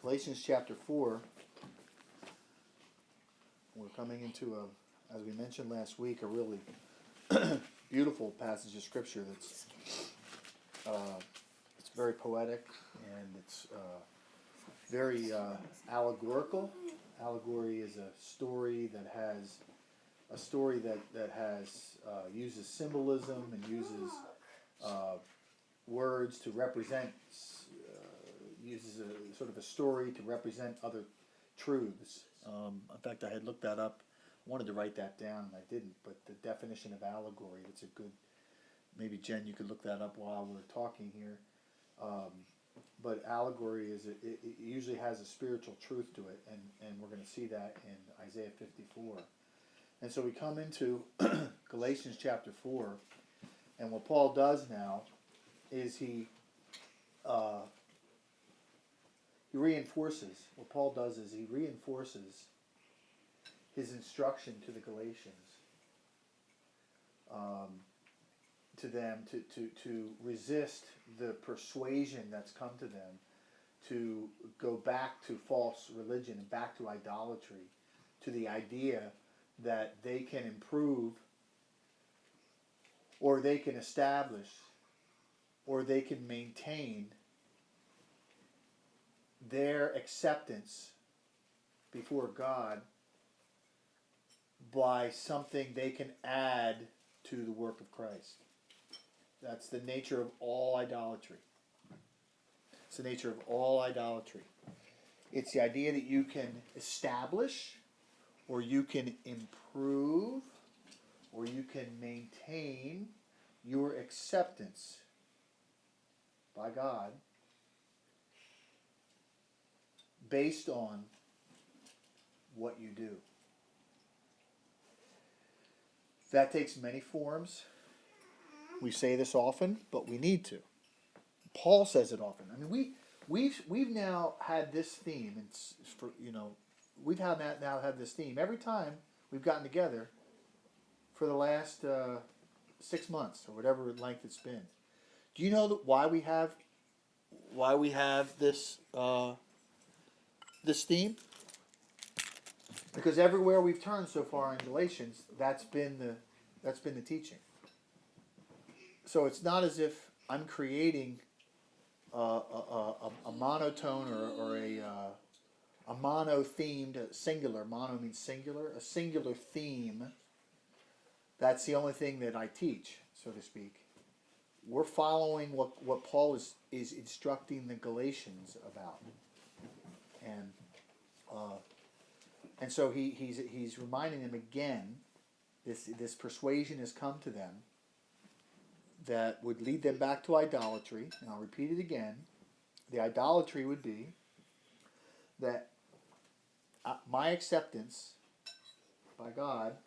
Galatians chapter 4, we're coming into as we mentioned last week, a really beautiful passage of scripture that's it's very poetic and it's very allegorical. Allegory is a story that has uses symbolism and uses words to represent, uses a sort of a story to represent other truths. In fact, I had looked that up. I wanted to write that down, and I didn't. But the definition of allegory, it's a good. Maybe Jen, you could look that up while we're talking here. But allegory it usually has a spiritual truth to it, and we're going to see that in Isaiah 54. And so we come into Galatians chapter 4, and what Paul does now is he reinforces. What Paul does is he reinforces his instruction to the Galatians, to them to resist the persuasion that's come to them to go back to false religion and back to idolatry, to the idea that they can improve or they can establish or they can maintain their acceptance before God by something they can add to the work of Christ. That's the nature of all idolatry. It's the nature of all idolatry. It's the idea that you can establish, or you can improve, or you can maintain your acceptance by God based on what you do. That takes many forms. We say this often, but we need to. Paul says it often. I mean, we've now had this theme, and for we've had this theme every time we've gotten together for the last 6 months or whatever length it's been. Do you know why we have this this theme? Because everywhere we've turned so far in Galatians, that's been the teaching. So it's not as if I'm creating a monotone or a mono-themed singular. Mono means singular. A singular theme. That's the only thing that I teach, so to speak. We're following what Paul is instructing the Galatians about, and so he's reminding them again. This persuasion has come to them that would lead them back to idolatry. And I'll repeat it again. The idolatry would be that my acceptance by God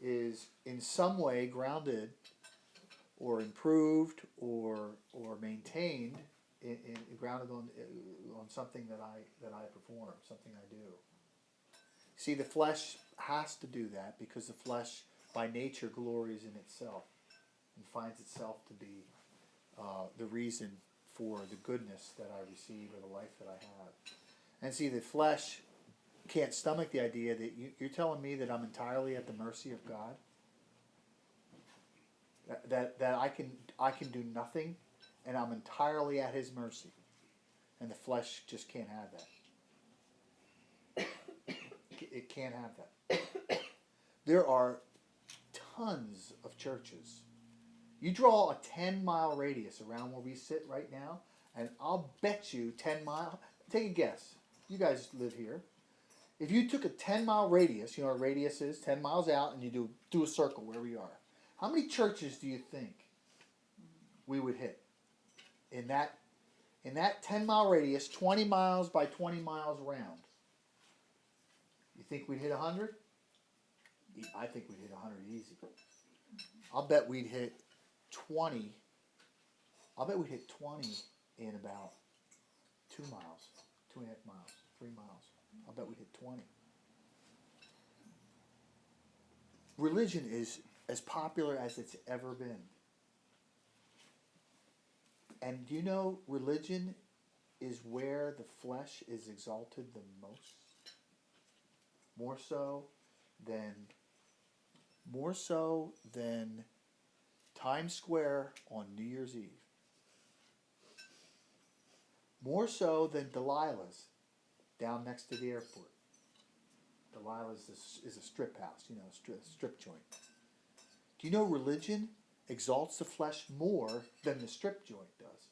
is in some way grounded or improved or maintained grounded on something that I perform, something I do. See, the flesh has to do that because the flesh by nature glories in itself and finds itself to be the reason for the goodness that I receive or the life that I have. And see, the flesh can't stomach the idea that you're telling me that I'm entirely at the mercy of God, that I can do nothing, and I'm entirely at His mercy, and the flesh just can't have that. It can't have that. There are tons of churches. You draw a 10-mile radius around where we sit right now, and I'll bet you 10 miles. Take a guess. You guys live here. If you took a 10-mile radius, you know what a radius is, 10 miles out, and you do a circle where we are. How many churches do you think we would hit in that 10-mile radius, 20 miles by 20 miles around? You think we'd hit 100? I think we'd hit 100 easy. I'll bet we'd hit 20. I'll bet we'd hit 20 in about 2 miles, 2.5 miles, 3 miles. I'll bet we'd hit 20. Religion is as popular as it's ever been. And do you know religion is where the flesh is exalted the most. More so than Times Square on New Year's Eve. More so than Delilah's down next to the airport. Delilah's is a strip house, strip joint. Do you know religion exalts the flesh more than the strip joint does?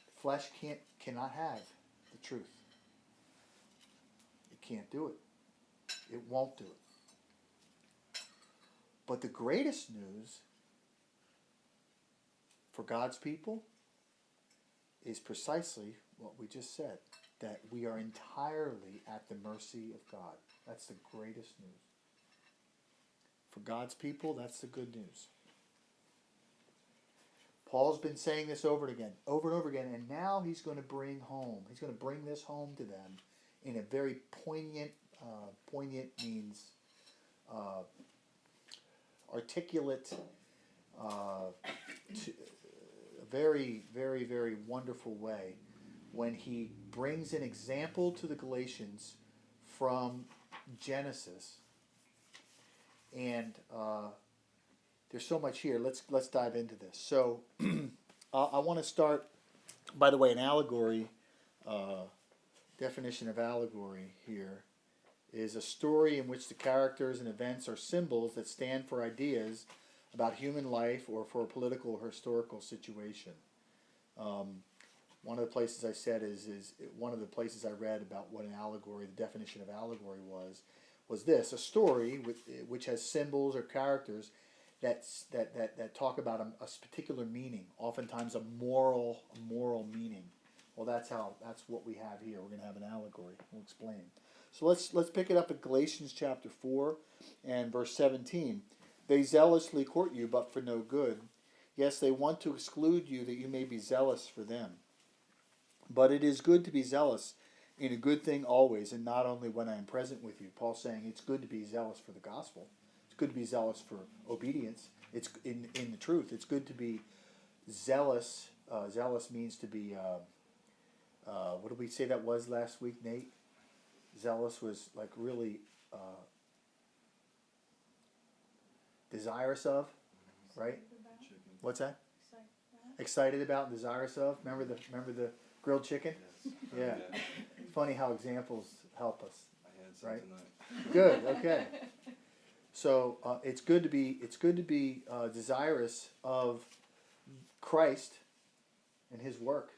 The flesh cannot have the truth. It can't do it. It won't do it. But the greatest news for God's people is precisely what we just said, that we are entirely at the mercy of God. That's the greatest news. For God's people, that's the good news. Paul's been saying this over and over again, and now he's going to bring this home to them in a very poignant means articulate, a very, very, very wonderful way when he brings an example to the Galatians from Genesis. And there's so much here. Let's dive into this. So I want to start, by the way, an allegory, definition of allegory here is a story in which the characters and events are symbols that stand for ideas about human life or for a political or historical situation. One of the places I said is one of the places I read about what an allegory, the definition of allegory was this: a story which has symbols or characters that talk about a particular meaning, oftentimes a moral meaning. Well, that's what we have here. We're going to have an allegory. We'll explain. So let's pick it up at Galatians chapter 4 and verse 17. They zealously court you, but for no good. Yes, they want to exclude you that you may be zealous for them. But it is good to be zealous in a good thing always, and not only when I am present with you. Paul's saying it's good to be zealous for the gospel. It's good to be zealous for obedience. It's in the truth. It's good to be zealous. Zealous means to be, what did we say that was last week, Nate? Zealous was like really desirous of, right? What's that? Excited about and desirous of. Remember the grilled chicken? Yes. Yeah. It's funny how examples help us. I had some right? tonight. Good. Okay. So it's good to be desirous of Christ and His work.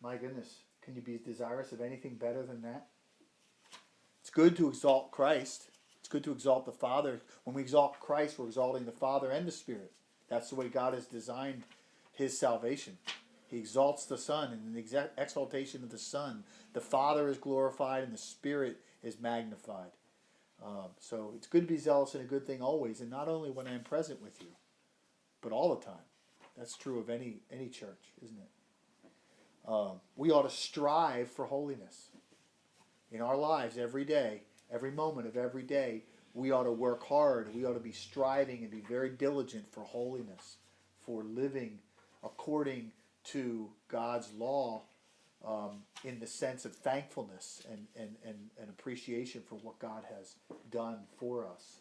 My goodness, can you be desirous of anything better than that? It's good to exalt Christ. It's good to exalt the Father. When we exalt Christ, we're exalting the Father and the Spirit. That's the way God has designed His salvation. He exalts the Son, and in the exaltation of the Son, the Father is glorified and the Spirit is magnified. So it's good to be zealous in a good thing always, and not only when I am present with you, but all the time. That's true of any church, isn't it? We ought to strive for holiness in our lives every day, every moment of every day. We ought to work hard. We ought to be striving and be very diligent for holiness, for living according to God's law, in the sense of thankfulness and appreciation for what God has done for us.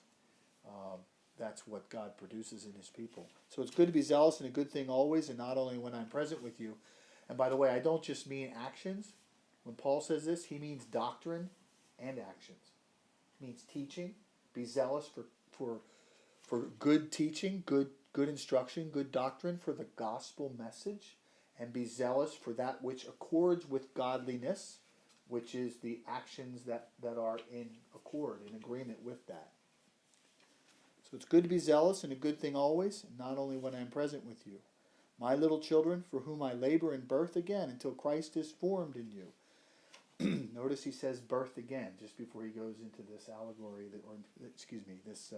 That's what God produces in His people. So it's good to be zealous in a good thing always, and not only when I'm present with you. And by the way, I don't just mean actions. When Paul says this, he means doctrine and actions. He means teaching. Be zealous for good teaching, good instruction, good doctrine, for the gospel message, and be zealous for that which accords with godliness, which is the actions that are in accord, in agreement with that. So it's good to be zealous in a good thing always, and not only when I am present with you. My little children, for whom I labor in birth again until Christ is formed in you. Notice he says birth again just before he goes into this allegory, this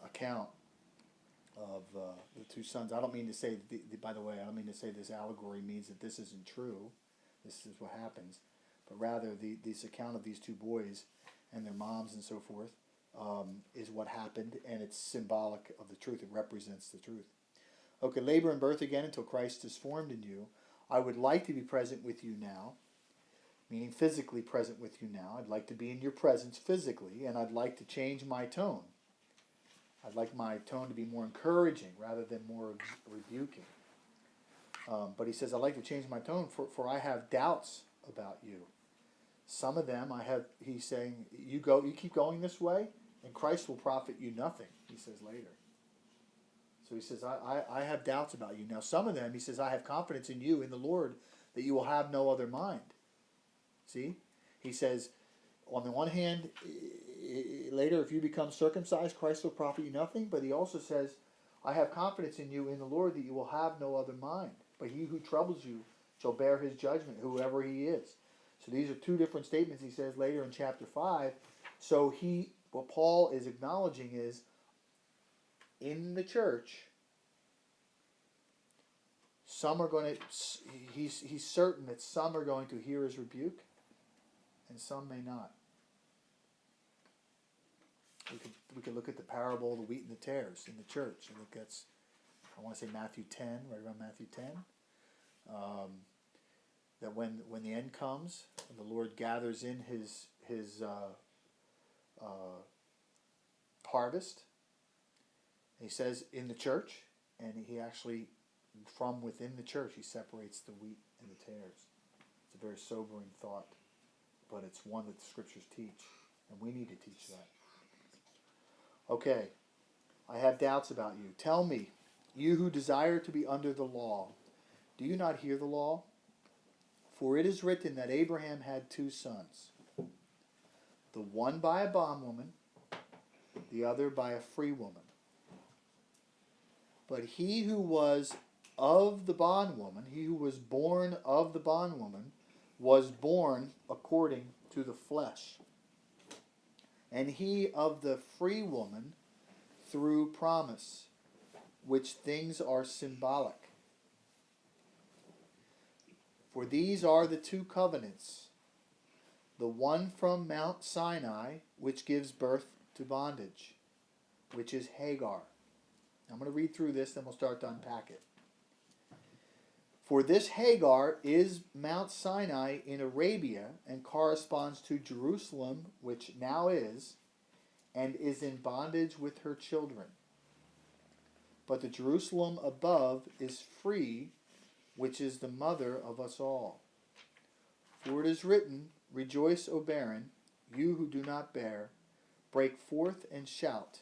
account of the two sons. I don't mean to say, by the way, I don't mean to say this allegory means that this isn't true. This is what happens. But rather, this account of these two boys and their moms and so forth is what happened, and it's symbolic of the truth. It represents the truth. Okay, labor and birth again until Christ is formed in you. I would like to be present with you now, meaning physically present with you now. I'd like to be in your presence physically, and I'd like to change my tone. I'd like my tone to be more encouraging rather than more rebuking. But he says, I'd like to change my tone, for I have doubts about you. Some of them he's saying, you keep going this way, and Christ will profit you nothing, he says later. So he says, I have doubts about you. Now some of them, he says, I have confidence in you, in the Lord, that you will have no other mind. See? He says, on the one hand, later, if you become circumcised, Christ will profit you nothing. But he also says, I have confidence in you, in the Lord, that you will have no other mind. But he who troubles you shall bear his judgment, whoever he is. So these are two different statements he says later in chapter 5. So what Paul is acknowledging is, in the church, some are going to, he's certain that some are going to hear his rebuke, and some may not. We could look at the parable of the wheat and the tares in the church. I think that's, I want to say Matthew 10, right around Matthew 10. That when the end comes, and the Lord gathers in his harvest, he says in the church, and he actually, from within the church, he separates the wheat and the tares. It's a very sobering thought, but it's one that the scriptures teach, and we need to teach that. Okay, I have doubts about you. Tell me, you who desire to be under the law, do you not hear the law? For it is written that Abraham had 2 sons, the one by a bondwoman, the other by a free woman. But he who was of the bondwoman, he who was born of the bondwoman, was born according to the flesh. And he of the free woman through promise, which things are symbolic. For these are the 2 covenants, the one from Mount Sinai, which gives birth to bondage, which is Hagar. I'm going to read through this, then we'll start to unpack it. For this Hagar is Mount Sinai in Arabia and corresponds to Jerusalem, which now is, and is in bondage with her children. But the Jerusalem above is free, which is the mother of us all. For it is written, Rejoice, O barren, you who do not bear. Break forth and shout,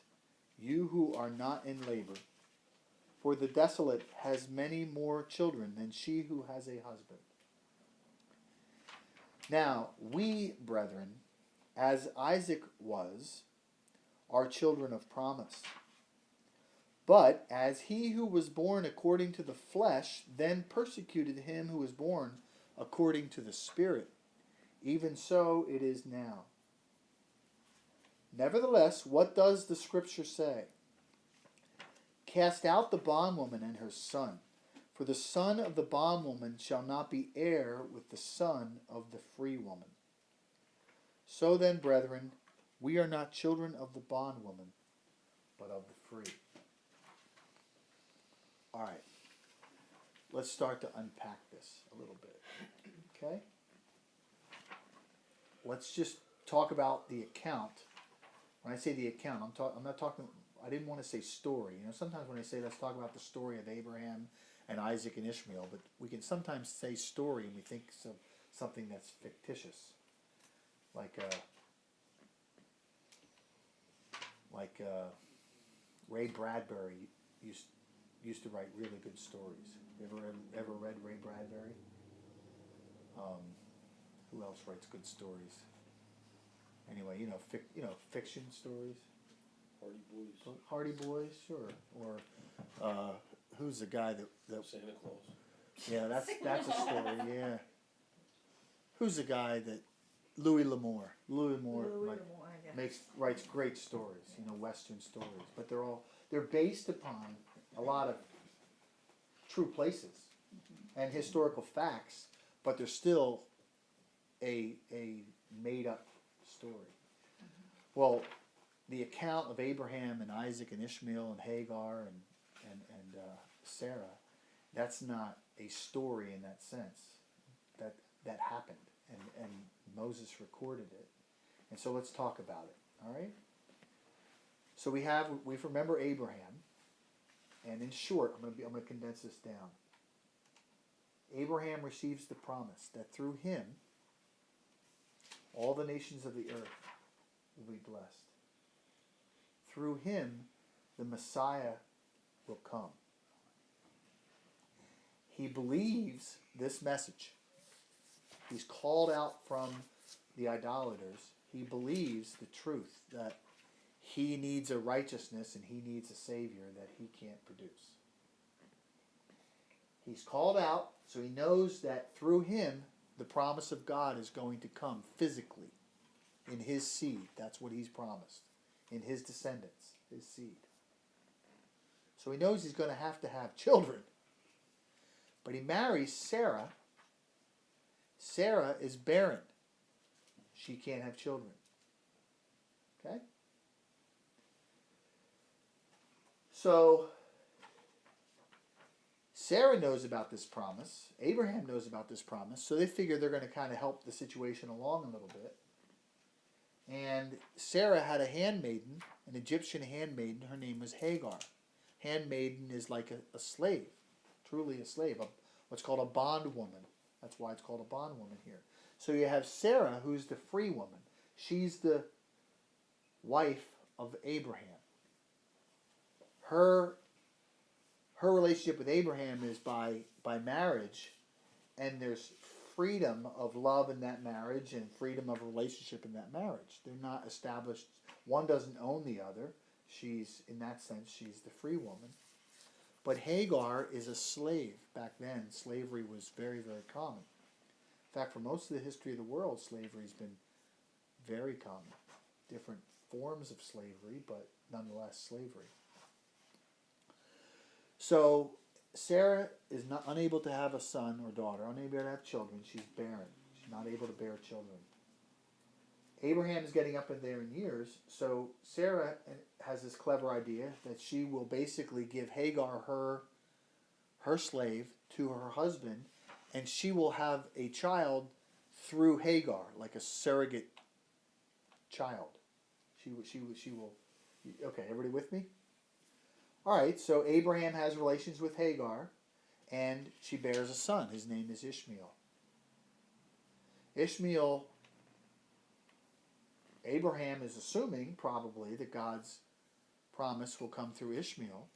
you who are not in labor. For the desolate has many more children than she who has a husband. Now, we, brethren, as Isaac was, are children of promise. But as he who was born according to the flesh then persecuted him who was born according to the Spirit, even so it is now. Nevertheless, what does the Scripture say? Cast out the bondwoman and her son, for the son of the bondwoman shall not be heir with the son of the free woman. So then, brethren, we are not children of the bondwoman, but of the free. All right, let's start to unpack this a little bit, okay? Let's just talk about the account. When I say the account, I'm not talking, I didn't want to say story. You know, sometimes when I say let's talk about the story of Abraham and Isaac and Ishmael, but we can sometimes say story and we think of something that's fictitious, like Ray Bradbury used to write really good stories. You ever read Ray Bradbury? Who else writes good stories? Anyway, fiction stories. Hardy Boys, sure. Or who's the guy that Santa Claus. Yeah, that's a story. Yeah. Who's the guy that Louis L'Amour? Louis L'Amour writes great stories. Western stories, but they're based upon a lot of true places and historical facts, but they're still a made up story. Well, the account of Abraham and Isaac and Ishmael and Hagar and Sarah, that's not a story in that sense. That happened, and Moses recorded it. And so let's talk about it. All right. So we remember Abraham, and in short, I'm going to condense this down. Abraham receives the promise that through him, all the nations of the earth will be blessed. Through him, the Messiah will come. He believes this message. He's called out from the idolaters. He believes the truth that he needs a righteousness and he needs a Savior that he can't produce. He's called out, so he knows that through him, the promise of God is going to come physically in his seed. That's what he's promised. In his descendants, his seed. So he knows he's going to have children. But he marries Sarah. Sarah is barren. She can't have children. Okay? So, Sarah knows about this promise. Abraham knows about this promise. So they figure they're going to kind of help the situation along a little bit. And Sarah had a handmaiden, an Egyptian handmaiden. Her name was Hagar. Handmaiden is like a slave, truly a slave, what's called a bondwoman. That's why it's called a bondwoman here. So you have Sarah, who's the free woman. She's the wife of Abraham. Her relationship with Abraham is by marriage, and there's freedom of love in that marriage and freedom of relationship in that marriage. They're not established. One doesn't own the other. She's, in that sense, she's the free woman. But Hagar is a slave. Back then, slavery was very, very common. In fact, for most of the history of the world, slavery's been very common. Different forms of slavery, but nonetheless slavery. So Sarah is not unable to have a son or daughter, unable to have children. She's barren. She's not able to bear children. Abraham is getting up in there in years, so Sarah has this clever idea that she will basically give Hagar her slave to her husband, and she will have a child through Hagar, like a surrogate child. She will. Okay, everybody with me? All right, so Abraham has relations with Hagar, and she bears a son. His name is Ishmael. Abraham is assuming, probably, that God's promise will come through Ishmael.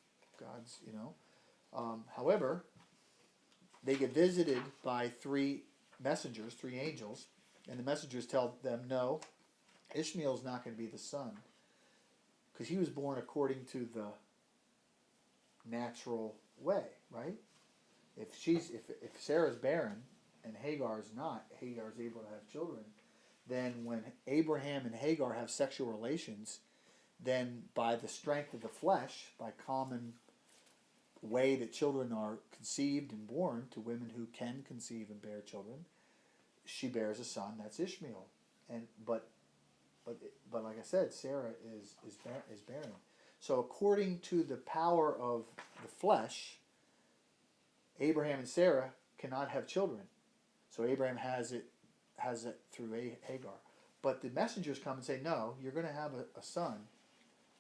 However, they get visited by three messengers, three angels, and the messengers tell them, no, Ishmael's not going to be the son, because he was born according to the natural way, right? If Sarah's barren and Hagar's not, Hagar's able to have children, then when Abraham and Hagar have sexual relations, then by the strength of the flesh, by common way that children are conceived and born to women who can conceive and bear children, she bears a son. That's Ishmael. But like I said, Sarah is barren. So according to the power of the flesh, Abraham and Sarah cannot have children. So Abraham has it through Hagar. But the messengers come and say, no, you're going to have a son.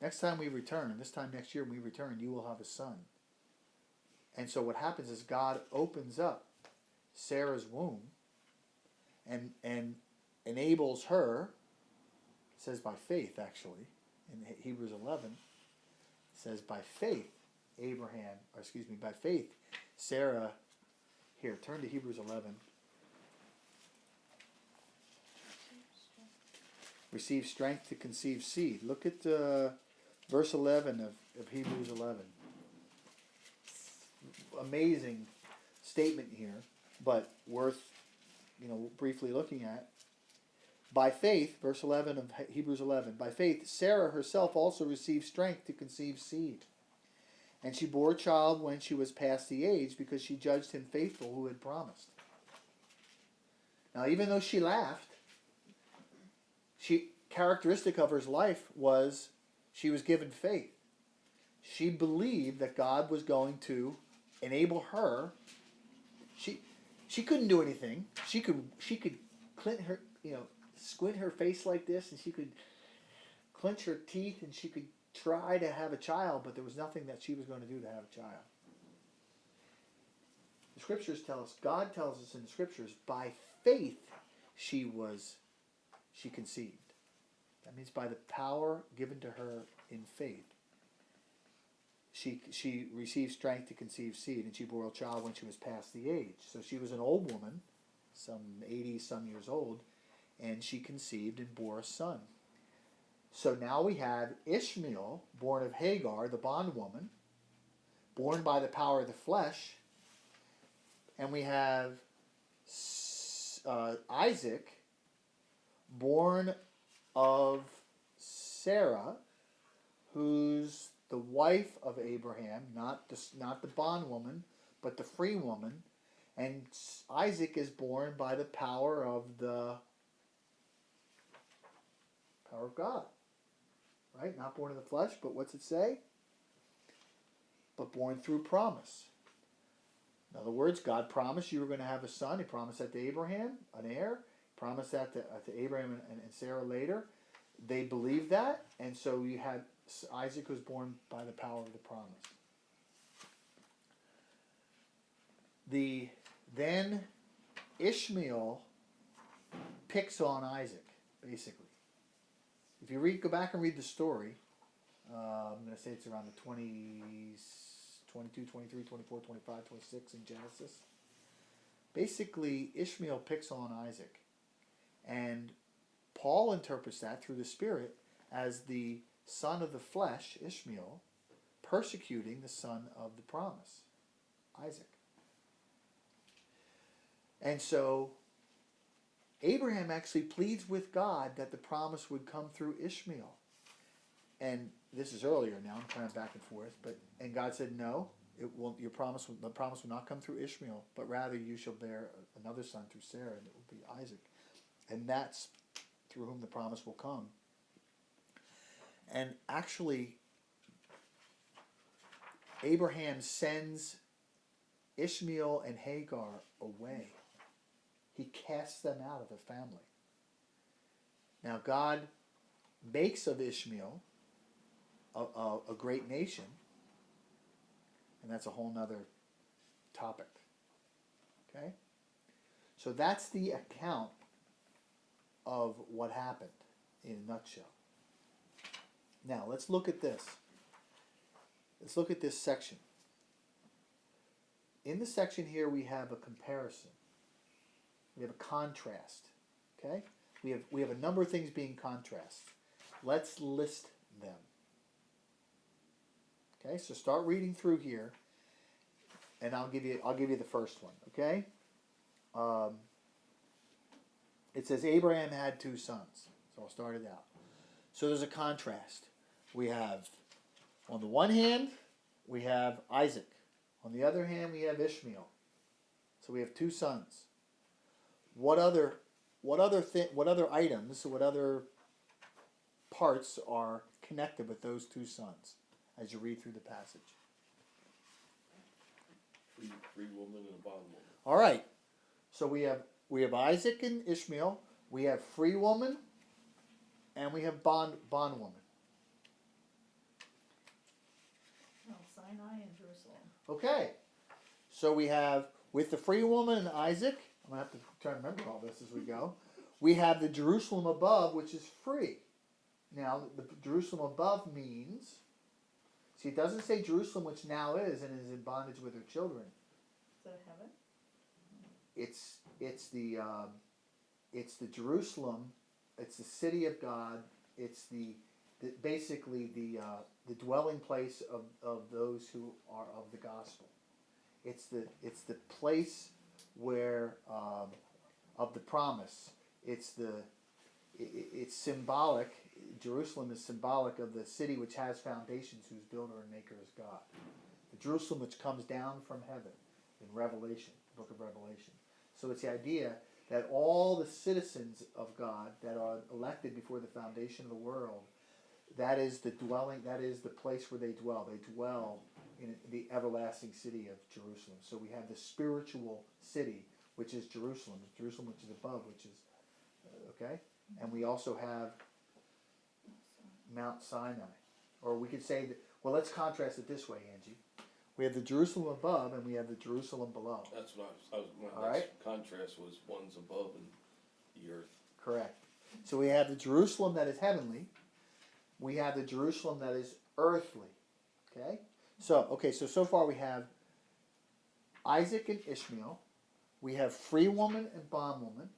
Next time we return, this time next year when we return, you will have a son. And so what happens is God opens up Sarah's womb and enables her, it says by faith actually, in Hebrews 11, it says by faith, by faith, Sarah, here, turn to Hebrews 11. Receive strength to conceive seed. Look at verse 11 of Hebrews 11. Amazing statement here, but worth briefly looking at. By faith, verse 11 of Hebrews 11, by faith Sarah herself also received strength to conceive seed. And she bore a child when she was past the age, because she judged him faithful who had promised. Now, even though she laughed, characteristic of her life was she was given faith. She believed that God was going to enable her. She couldn't do anything. She could clench her, squint her face like this, and she could clench her teeth, and she could try to have a child, but there was nothing that she was going to do to have a child. The scriptures tell us, God tells us in the scriptures, by faith she conceived. That means by the power given to her in faith, she received strength to conceive seed, and she bore a child when she was past the age. So she was an old woman, some 80-some years old, and she conceived and bore a son. So now we have Ishmael, born of Hagar, the bondwoman, born by the power of the flesh, and we have Isaac, born of Sarah, who's the wife of Abraham, not the bondwoman, but the free woman, and Isaac is born by the power of God, right? Not born in the flesh, but what's it say? But born through promise. In other words, God promised you were going to have a son. He promised that to Abraham, an heir. He promised that to Abraham and Sarah later. They believed that, and so you had Isaac was born by the power of the promise. Then Ishmael picks on Isaac, basically. If you go back and read the story, I'm going to say it's around the 22, 23, 24, 25, 26 in Genesis. Basically, Ishmael picks on Isaac. And Paul interprets that through the Spirit as the son of the flesh, Ishmael, persecuting the son of the promise, Isaac. And so Abraham actually pleads with God that the promise would come through Ishmael. And this is earlier now, I'm kind of back and forth, and God said, no, the promise will not come through Ishmael, but rather you shall bear another son through Sarah, and it will be Isaac. And that's through whom the promise will come. And actually, Abraham sends Ishmael and Hagar away. He casts them out of the family. Now God makes of Ishmael a great nation, and that's a whole nother topic. Okay? So that's the account of what happened in a nutshell. Now let's look at this. Let's look at this section. In the section here we have a comparison. We have a contrast. Okay? We have a number of things being contrasts. Let's list them. Okay, so start reading through here, and I'll give you the first one. Okay, it says Abraham had 2 sons. So I'll start it out. So there's a contrast. We have, on the one hand, we have Isaac. On the other hand, we have Ishmael. So we have 2 sons. What other items, what other parts are connected with those 2 sons as you read through the passage? Free woman and a bondwoman. All right. So we have Isaac and Ishmael. We have free woman, and we have bondwoman. No, Sinai and Jerusalem. Okay. So we have, with the free woman and Isaac, I'm going to have to try to remember all this as we go. We have the Jerusalem above, which is free. Now, the Jerusalem above means, see, it doesn't say Jerusalem, which now is and is in bondage with her children. Is that heaven? It's the Jerusalem. It's the city of God. It's basically the dwelling place of those who are of the gospel. It's the place where of the promise. It's symbolic. Jerusalem is symbolic of the city which has foundations, whose builder and maker is God. The Jerusalem which comes down from heaven in Revelation, the book of Revelation. So it's the idea that all the citizens of God that are elected before the foundation of the world, that is the dwelling, that is the place where they dwell. They dwell in the everlasting city of Jerusalem. So we have the spiritual city, which is Jerusalem. Jerusalem, which is above, which is okay. And we also have Mount Sinai, or we could say that. Well, let's contrast it this way, Angie. We have the Jerusalem above, and we have the Jerusalem below. That's what I was my All next right. contrast was one's above and the earth. Correct. So we have the Jerusalem that is heavenly. We have the Jerusalem that is earthly. Okay? So far we have Isaac and Ishmael. We have free woman and bondwoman.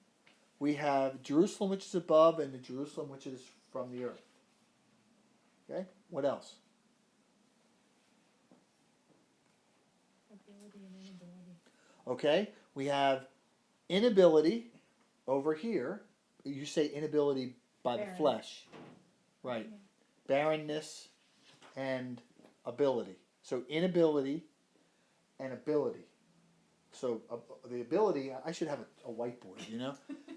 We have Jerusalem which is above and the Jerusalem which is from the earth. Okay? What else? Ability and inability. Okay? We have inability over here. You say inability by the Barren. flesh. Right. Barrenness and ability. So inability and ability. So the ability, I should have a whiteboard, you know?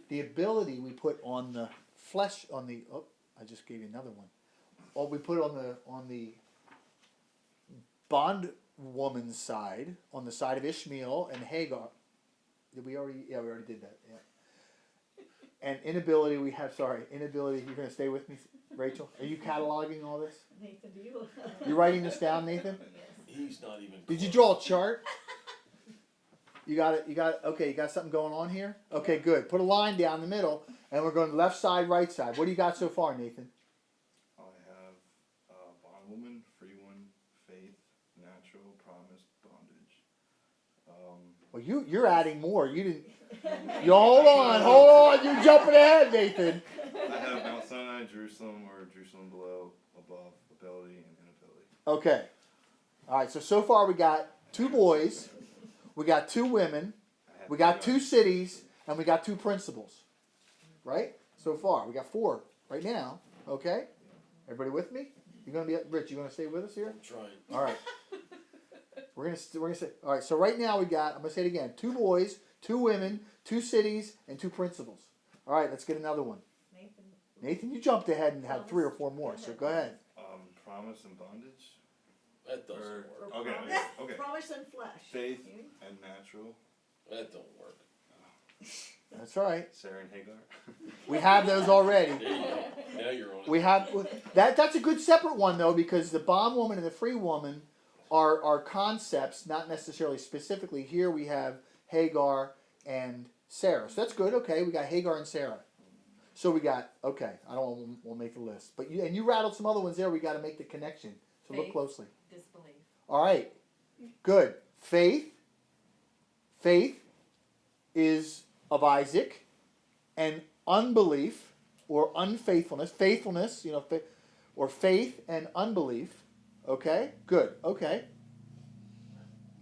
The ability we put on the flesh, I just gave you another one. Or we put on the bondwoman's side, on the side of Ishmael and Hagar. Did we already? Yeah, we already did that. Yeah. And inability, inability. You're going to stay with me, Rachel? Are you cataloging all this? Nathan, do you? You writing this down, Nathan? Yes. He's not even. Did you close. draw a chart? You got it. Okay, you got something going on here? Okay, good. Put a line down the middle, and we're going left side, right side. What do you got so far, Nathan? I have bondwoman, free one, faith, natural, promise, bondage. Well, you're adding more. You didn't. You hold on. You're jumping ahead, Nathan. I have Mount Sinai, Jerusalem, or Jerusalem below, above, ability, and inability. Okay. All right. So far we got 2 boys, we got 2 women, we got 2 cities, and we got 2 principles. Right? So far we got 4 right now. Okay. Everybody with me? You're gonna be Rich. You gonna stay with us here? I'm trying. All right. We're gonna say. All right. So right now we got. I'm gonna say it again. 2 boys, 2 women, 2 cities, and 2 principles. All right. Let's get another one. Nathan, you jumped ahead and had 3 or 4 more. So go ahead. Promise and bondage. That doesn't Or- work. Okay, Promise, okay. promise and flesh. Faith and natural. That don't work. That's all right. Sarah and Hagar. We have those already. There you go. Now you're on it. We have that. That's a good separate one though, because the bondwoman and the free woman are concepts, not necessarily specifically. Here we have Hagar and Sarah. So that's good. Okay, we got Hagar and Sarah. So we got okay. I don't want we'll make the list, but you rattled some other ones there. We got to make the connection. So look Faith. closely. Disbelief. All right, good. Faith is of Isaac, and unbelief or unfaithfulness, faithfulness, or faith and unbelief. Okay, good. Okay.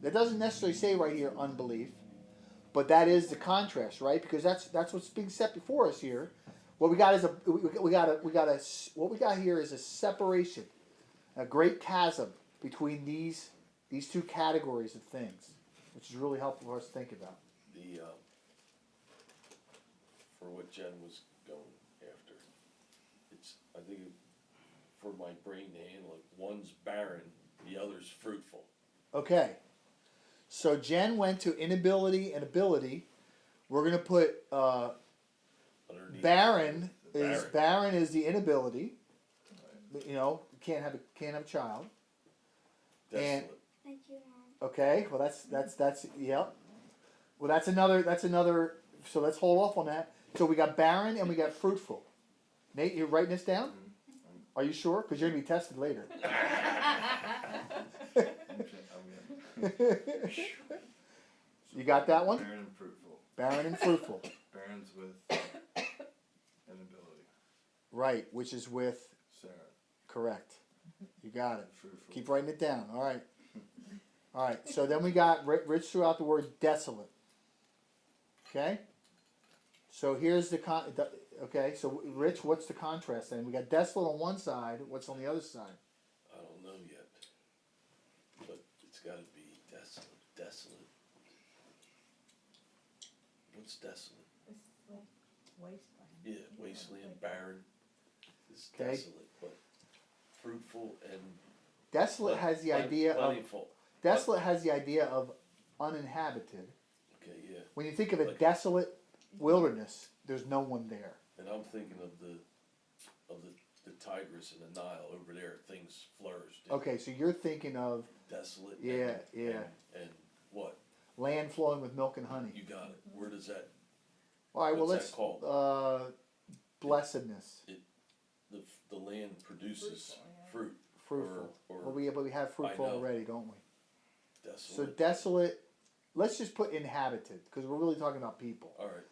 That doesn't necessarily say right here unbelief, but that is the contrast, right? Because that's what's being set before us here. What we got is what we got here is a separation, a great chasm between these 2 categories of things, which is really helpful for us to think about. The for what Jen was going after, I think for my brain to handle it, one's barren, the other's fruitful. Okay, so Jen went to inability and ability. We're gonna put Underneath. barren is Barren. the inability. Can't have a child. Desolate. Thank you, Mom. Okay, well that's yep. Well that's another. So let's hold off on that. So we got barren and we got fruitful. Nate, you're writing this down? Are you sure? Because you're gonna be tested later. You got that one? Barren and fruitful. Barren and fruitful. Barren's with inability. Right, which is with Sarah. correct. You got it. Fruitful. Keep writing it down. All right. All right. So then we got Rich threw out the word desolate. Okay. So here's okay. So Rich, what's the contrast then? We got desolate on one side. What's on the other side? I don't know yet, but it's got to be desolate. Desolate. What's desolate? It's like wasteland. Yeah, wasteland, barren. It's Okay. desolate, but fruitful and Desolate has the idea of plentiful. desolate has the idea of uninhabited. Okay, yeah, When you think of a Like- desolate wilderness, there's no one there. and I'm thinking of the Tigris and the Nile over there, things flourished. Okay, so you're thinking of Desolate. Yeah, yeah. And what? land flowing with milk and honey. You got it. Where does that, All right, well, what's that let's called? blessedness, The land produces Fruitful, yeah. fruit. fruitful. Or Well, but we have fruitful I know. already, don't we? So desolate. desolate. Let's just put inhabited because we're really talking about people. All right.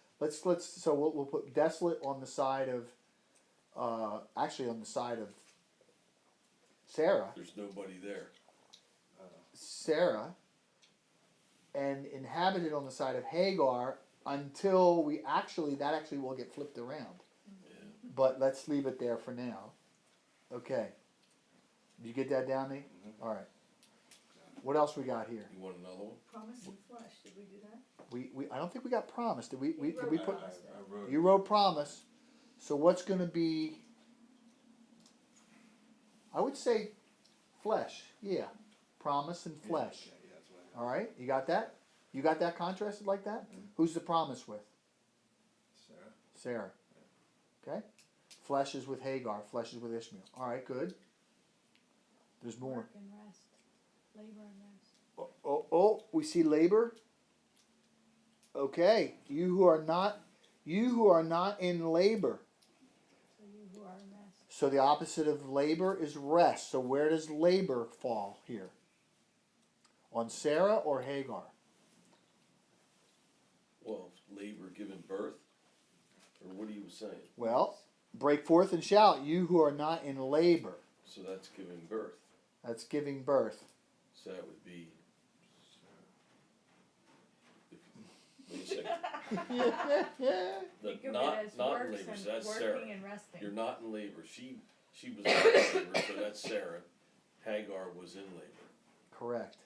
So we'll put desolate on the side of, actually on the side of Sarah, There's nobody there. and inhabited on the side of Hagar until that actually will get flipped around. Yeah. But let's leave it there for now. Okay. Did you get that down, Nate? Mhm. All right. What else we got here? You want another one? Promise and flesh, did we do that? We I don't think we got promise. Did we You did wrote we put? promise. I wrote You wrote promise. So what's going to be? I would say flesh. Yeah. Promise and flesh. Yeah, that's what I All right. You got that? You got that contrasted like that? Mhm. Who's the promise with? Sarah. Sarah. Okay. Flesh is with Hagar. Flesh is with Ishmael. All right. Good. There's more. Work and rest, labor and rest. Oh, we see labor. Okay, you who are not in labor. So you who are in rest. So the opposite of labor is rest. So where does labor fall here? On Sarah or Hagar? Well, labor giving birth? Or what are you saying? Well, break forth and shout, you who are not in labor. So that's giving birth. That's giving birth. So that would be. Wait a second. Think of Not it as in works labor, and so that's Sarah. working and resting. You're not in labor. She was not in labor, so that's Sarah. Hagar was in labor. Correct.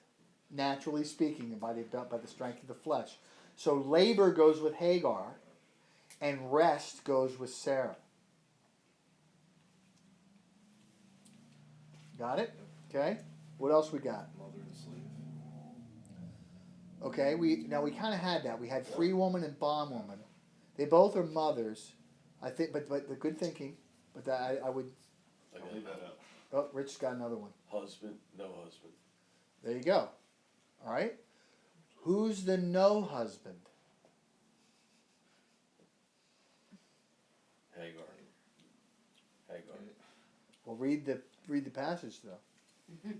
Naturally speaking, and by the strength of the flesh. So labor goes with Hagar, and rest goes with Sarah. Got it? Okay. What else we got? Mother and slave. Okay. We kind of had that. We had free woman and bondwoman. They both are mothers, I think. But the good thinking. But that I would. I I'll leave got that up. Oh, Rich's got another one. husband, no husband. There you go. All right. Who's the no husband? Hagar. Well, read the passage though.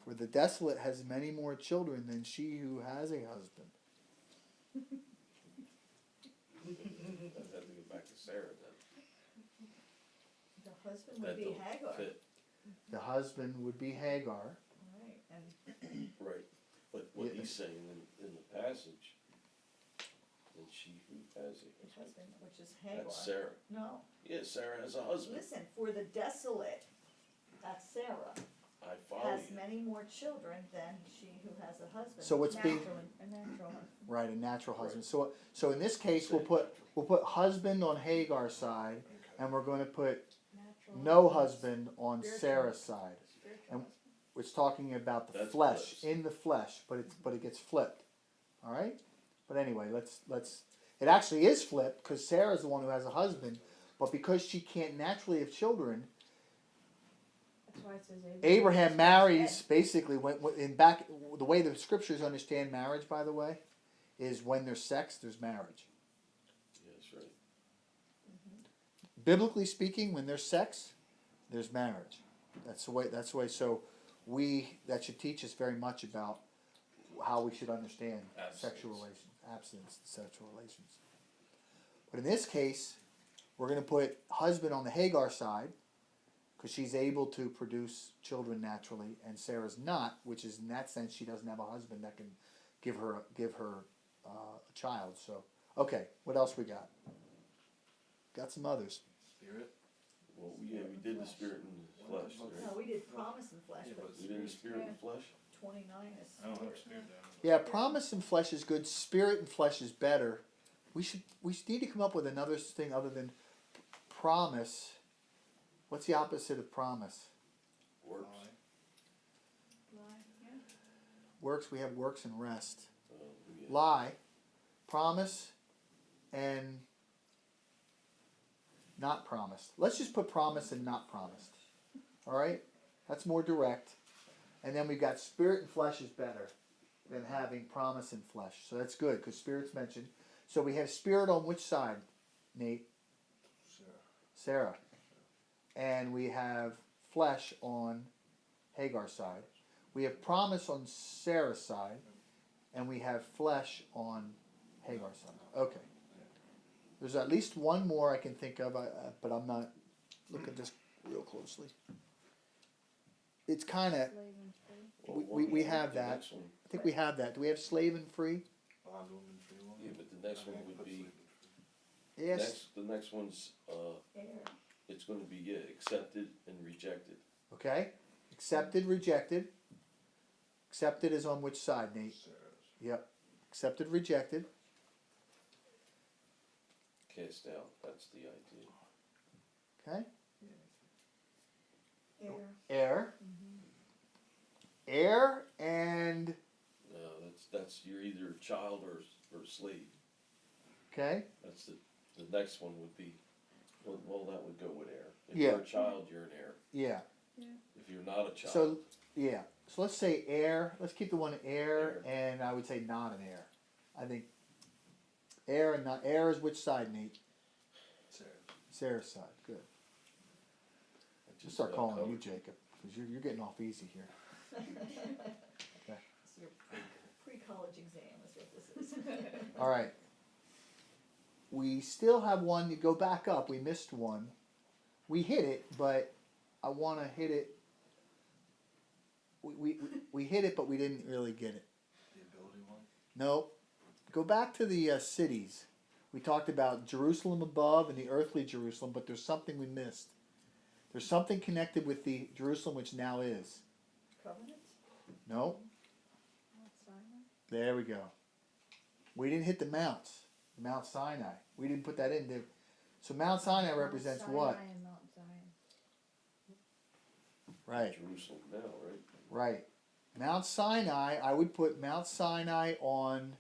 For the desolate has many more children than she who has a husband. I'd have to go back to Sarah then. The husband would That be don't Hagar, fit. The husband would be Hagar. right, and Right. But what Yeah. he's saying in the passage, and she who has his a husband, which is Hagar. that's Sarah. No, Yeah, Sarah has a husband. listen, for the desolate, that's Sarah, I follow has you. many more children than she who has a husband. So what's being- A natural one. Right, a natural husband. Right. So in this case, we'll put husband on Hagar's side, and we're going to put Natural no husband. husband on Spiritual. Sarah's side. Spiritual And- husband. It's talking about the That's flesh, flips. in the flesh, but it gets flipped. All right. But anyway, let's. It actually is flipped because Sarah's the one who has a husband, but because she can't naturally have children, That's why it says Abraham is marries dead. basically the way the scriptures understand marriage. By the way, is when there's sex, there's marriage. Yeah, that's right. Biblically speaking, when there's sex, there's marriage. That's the way. So that should teach us very much about how we should understand sexual relations, abstinence, sexual relations. But in this case, we're going to put husband on the Hagar side because she's able to produce children naturally, and Sarah's not, which is in that sense she doesn't have a husband that can give her a child. So okay, what else we got? Got some others. Spirit. Well, we did the spirit and the flesh, No, right? we did promise and flesh, Yeah, but but We did the spirit and the flesh? 29 is. I don't have spirit. spirit down. Yeah, promise and flesh is good. Spirit and flesh is better. We should need to come up with another thing other than promise. What's the opposite of promise? Works. Lie. Works, we have works and rest. Yeah. Lie, promise, and not promised. Let's just put promise and not promised. All right? That's more direct. And then we've got spirit and flesh is better than having promise and flesh. So that's good because spirit's mentioned. So we have spirit on which side, Nate? Sarah. And we have flesh on Hagar's side. We have promise on Sarah's side. And we have flesh on Hagar's side. Okay. There's at least one more I can think of, but I'm not. Look at this real closely. It's kind of. Slave and free. We have the that. next one- I think we have that. Do we have slave and free? Bondwoman, free woman. Yeah, but the next one would be, Yes. the next one's, Heir. it's gonna be, yeah, accepted and rejected. Okay. Accepted, rejected. Accepted is on which side, Nate? Yep. Accepted, rejected. Cast out, that's the idea. Okay. Heir. Heir. Heir and No, that's, you're either a child or a slave. okay. That's the next one would be, well, that would go with heir. If Yeah. you're a child, you're an heir. Yeah. If you're not a child. So yeah. So let's say heir. Let's keep the one heir, and I would say not an heir. I think heir and not heir is which side, Nate? Sarah's side. Good. I Just just start about calling you covered Jacob because you're getting off easy here. It's your pre-college exam is what this is. All right. We still have one. You go back up. We missed one. We hit it, but I want to hit it. We hit it, but we didn't really get it. The ability one? No. Go back to the cities. We talked about Jerusalem above and the earthly Jerusalem, but there's something we missed. There's something connected with the Jerusalem which now is. Covenant? No. Mount Sinai? There we go. We didn't hit the mounts. Mount Sinai. We didn't put that in there. So Mount Sinai represents Mount what? Sinai and Mount Zion. Right. Jerusalem now, right? Right. Mount Sinai, I would put Mount Sinai on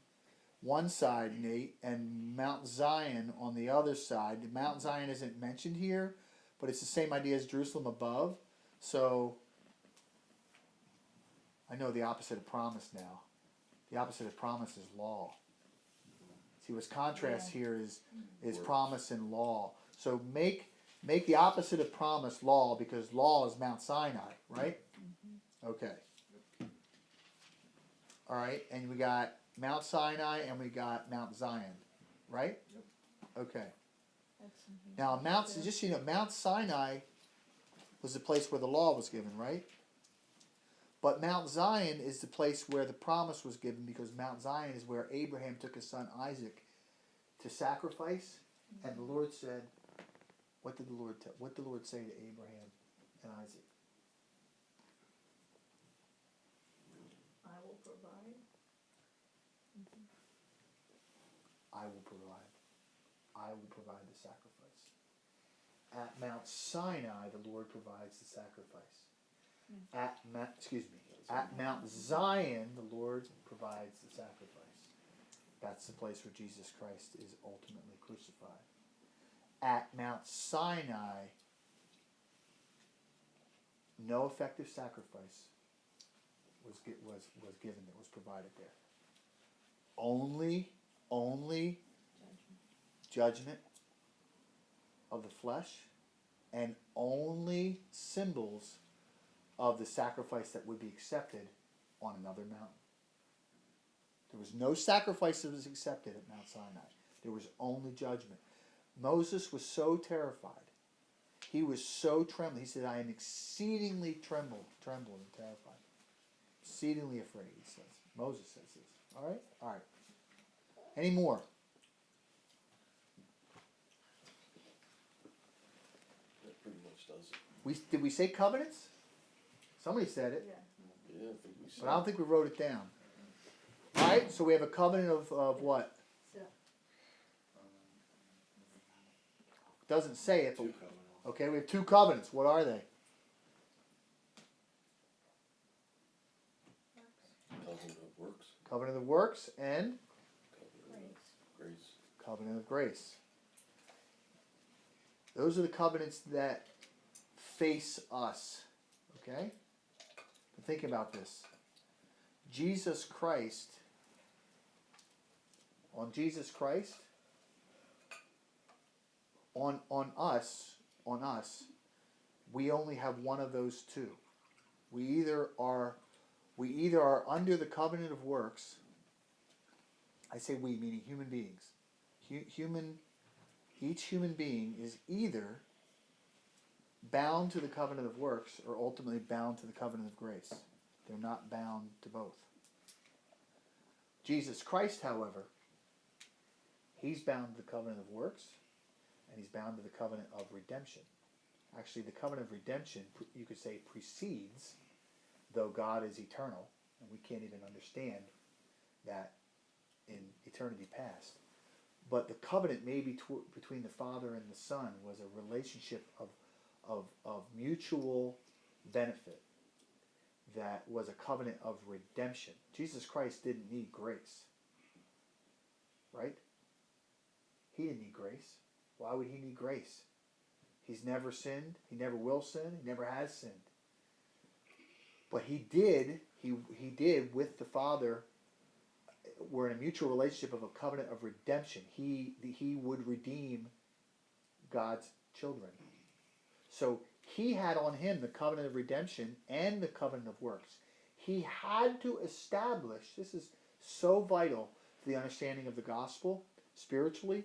one side, Nate, and Mount Zion on the other side. Mount Zion isn't mentioned here, but it's the same idea as Jerusalem above. So I know the opposite of promise now. The opposite of promise is law. See, what's contrast here is Works. promise and law. So make the opposite of promise law, because law is Mount Sinai, right? Okay. All right, and we got Mount Sinai and we got Mount Zion, right? Okay. That's something. Now just so you know, Mount Sinai was the place where the law was given, right? But Mount Zion is the place where the promise was given, because Mount Zion is where Abraham took his son Isaac to sacrifice, and the Lord said, what did the Lord say to Abraham and Isaac? I will provide. I will provide. I will provide the sacrifice. At Mount Sinai, the Lord provides the sacrifice. At Mount Zion, the Lord provides the sacrifice. That's the place where Jesus Christ is ultimately crucified. At Mount Sinai, no effective sacrifice was given, that was provided there. Only judgment of the flesh, and only symbols of the sacrifice that would be accepted on another mountain. There was no sacrifice that was accepted at Mount Sinai. There was only judgment. Moses was so terrified. He was so trembling. He said, I am exceedingly trembled and terrified. Exceedingly afraid, he says. Moses says this. All right? All right. Any more? That pretty much does it. Did we say covenants? Somebody said it, Yeah. Yeah, I think we said. but I don't think we wrote it down. All right, so we have a covenant of what? So, Doesn't say it, but Two covenants. okay, we have two covenants. What are they? Covenant Covenant of works and Grace. covenant of grace. Those are the covenants that face us. Okay? But think about this. Jesus Christ, on us, we only have one of those two. We either are under the covenant of works. I say we, meaning human beings. Each human being is either bound to the covenant of works or ultimately bound to the covenant of grace. They're not bound to both. Jesus Christ, however, he's bound to the covenant of works and he's bound to the covenant of redemption. Actually, the covenant of redemption, you could say, precedes, though God is eternal, and we can't even understand that in eternity past. But the covenant made between the Father and the Son was a relationship of mutual benefit that was a covenant of redemption. Jesus Christ didn't need grace. Right? He didn't need grace. Why would he need grace? He's never sinned. He never will sin. He never has sinned. But he did with the Father. We're in a mutual relationship of a covenant of redemption. He would redeem God's children. So he had on him the covenant of redemption and the covenant of works. He had to establish, this is so vital to the understanding of the gospel spiritually,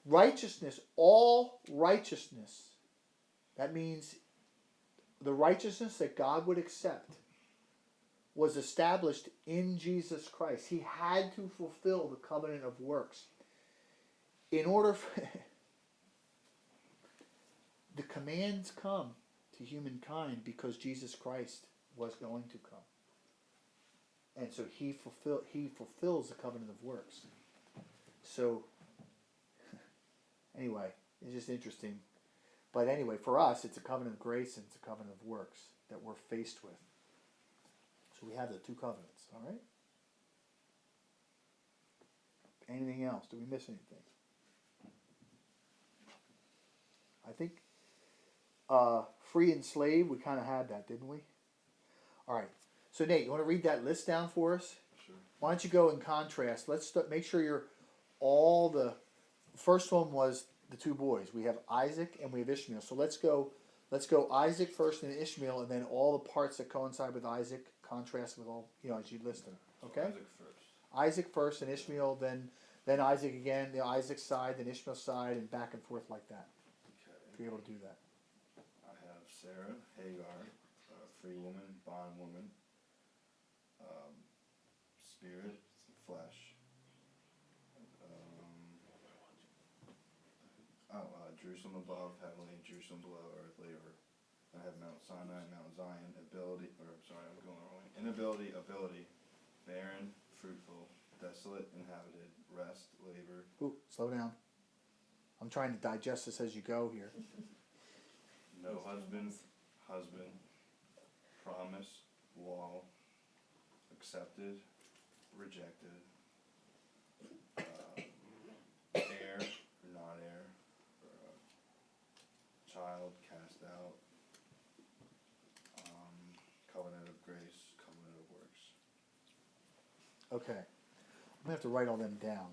righteousness, all righteousness. That means the righteousness that God would accept was established in Jesus Christ. He had to fulfill the covenant of works. In order for the commands come to humankind because Jesus Christ was going to come. And so he fulfills the covenant of works. So anyway, it's just interesting. But anyway, for us, it's a covenant of grace and it's a covenant of works that we're faced with. So we have the two covenants, all right? Anything else? Did we miss anything? I think free and slave, we kind of had that, didn't we? All right. So Nate, you want to read that list down for us? Sure. Why don't you go in contrast? Let's make sure you're the first one was the two boys. We have Isaac and we have Ishmael. So let's go Isaac first and Ishmael, and then all the parts that coincide with Isaac, contrast with all, as you list them. Okay? Isaac first. Isaac first and Ishmael, then Isaac again, the Isaac side, then Ishmael side, and back and forth like that. Okay. If you're able to do that. I have Sarah, Hagar, free woman, bondwoman, spirit, flesh. Jerusalem above, heavenly, Jerusalem below, earthly, or I have Mount Sinai, Mount Zion, ability, I'm going wrong. Inability, ability, barren, fruitful, desolate, inhabited, rest, labor. Ooh, slow down. I'm trying to digest this as you go here. No husband, promise, law, accepted, rejected, heir, or not heir, child, cast out, covenant of grace, covenant of works. Okay. I'm going to have to write all them down.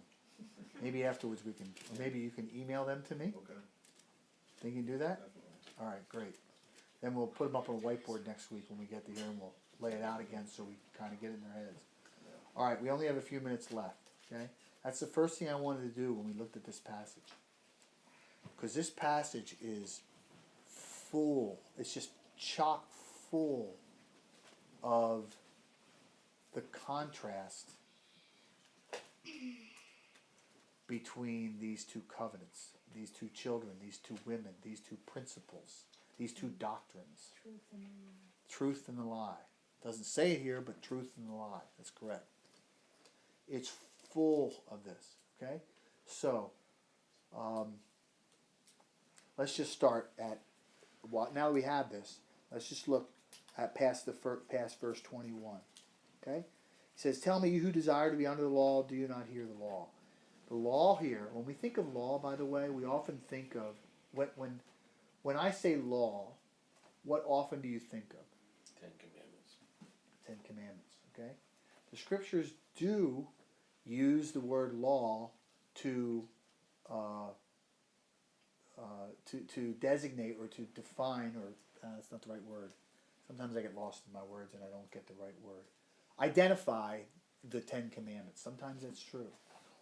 Maybe afterwards or maybe you can email them to me. Okay, Think you can do that? definitely. All right, great. Then we'll put them up on a whiteboard next week when we get to here and we'll lay it out again so we kind of get it in their heads. Yeah. All right, we only have a few minutes left, okay? That's the first thing I wanted to do when we looked at this passage. Because this passage is full, it's just chock full of the contrast between these two covenants, these two children, these two women, these two principles, these two doctrines. Truth and the lie. Doesn't say it here, but truth and the lie. That's correct. It's full of this, okay? So, let's just start at, now we have this, let's just look at past verse 21, okay? He says, "Tell me, you who desire to be under the law, do you not hear the law?" The law here, when we think of law, by the way, we often think of, when I say law, what often do you think of? 10 Commandments. 10 Commandments, okay? The scriptures do use the word law to designate or to define, or that's not the right word. Sometimes I get lost in my words and I don't get the right word. Identify the 10 Commandments. Sometimes that's true.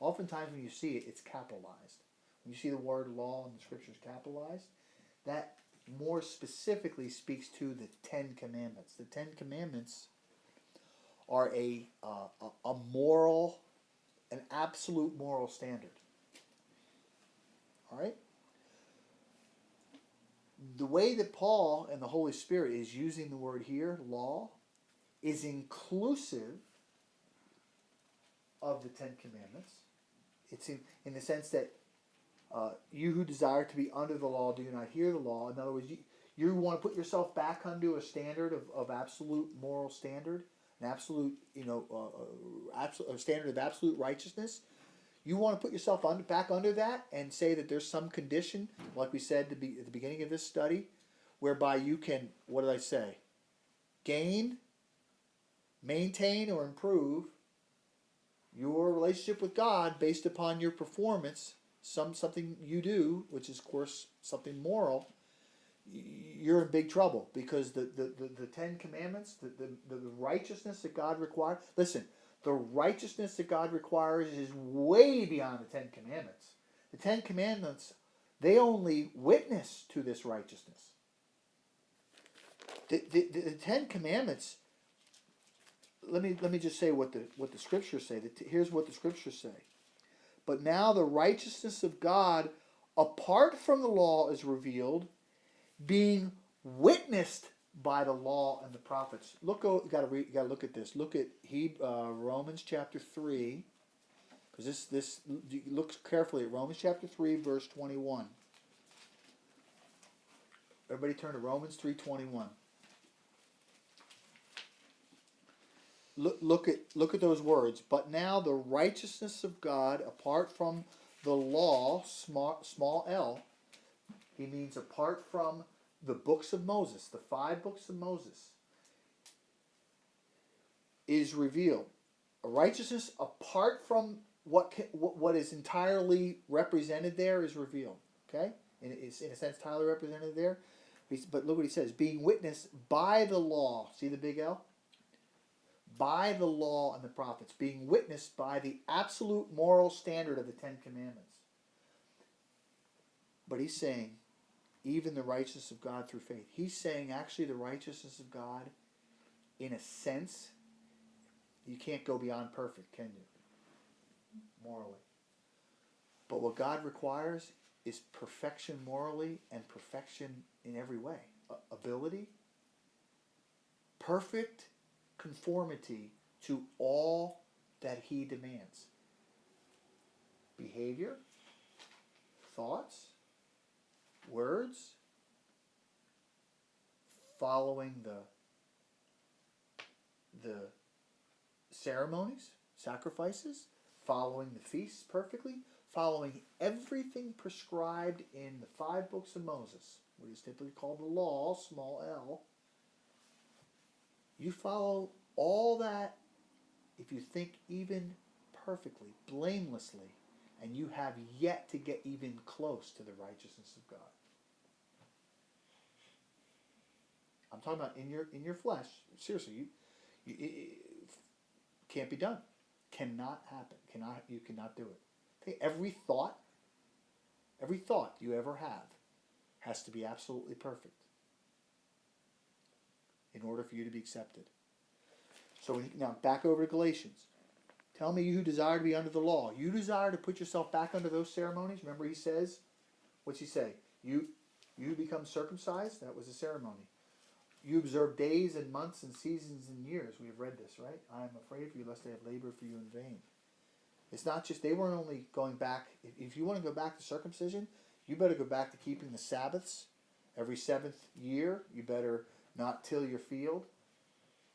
Oftentimes when you see it, it's capitalized. When you see the word law in the scriptures capitalized, that more specifically speaks to the 10 Commandments. The 10 Commandments are a moral, an absolute moral standard. All right? The way that Paul and the Holy Spirit is using the word here, law, is inclusive of the 10 Commandments. It's in the sense that you who desire to be under the law do not hear the law. In other words, you want to put yourself back under a standard of absolute moral standard, an absolute, a standard of absolute righteousness. You want to put yourself back under that and say that there's some condition, like we said at the beginning of this study, whereby you can, what did I say? Gain, maintain, or improve your relationship with God based upon your performance, something you do, which is, of course, something moral. You're in big trouble, because the 10 Commandments, the righteousness that God requires. Listen, the righteousness that God requires is way beyond the 10 Commandments. The 10 Commandments, they only witness to this righteousness. The 10 Commandments, let me just say what the scriptures say. Here's what the scriptures say. But now the righteousness of God apart from the law is revealed, being witnessed by the law and the prophets. You got to look at this. Look at Romans chapter 3, because this looks carefully at Romans chapter 3, verse 21. Everybody turn to Romans 3:21. Look at those words. But now the righteousness of God apart from the law, small l, he means apart from the books of Moses, the 5 books of Moses, is revealed. A righteousness apart from what is entirely represented there is revealed. Okay? And it's in a sense entirely represented there. But look what he says. Being witnessed by the law. See the big L? By the law and the prophets. Being witnessed by the absolute moral standard of the 10 Commandments. But he's saying, even the righteousness of God through faith. He's saying actually the righteousness of God, in a sense, you can't go beyond perfect, can you? Morally. But what God requires is perfection morally and perfection in every way. Ability, perfect conformity to all that he demands. Behavior, thoughts, words, following the ceremonies, sacrifices, following the feasts perfectly, following everything prescribed in the 5 books of Moses, what is typically called the law, small l. You follow all that, if you think even perfectly, blamelessly, and you have yet to get even close to the righteousness of God. I'm talking about in your flesh. Seriously, it can't be done. Cannot happen. You cannot do it. Okay, every thought you ever have has to be absolutely perfect in order for you to be accepted. So now back over to Galatians. Tell me, you who desire to be under the law. You desire to put yourself back under those ceremonies. Remember he says, what's he say? You become circumcised. That was a ceremony. You observe days and months and seasons and years. We have read this, right? I am afraid for you lest I have labored for you in vain. It's not just, they weren't only going back. If you want to go back to circumcision, you better go back to keeping the Sabbaths. Every 7th year, you better not till your field.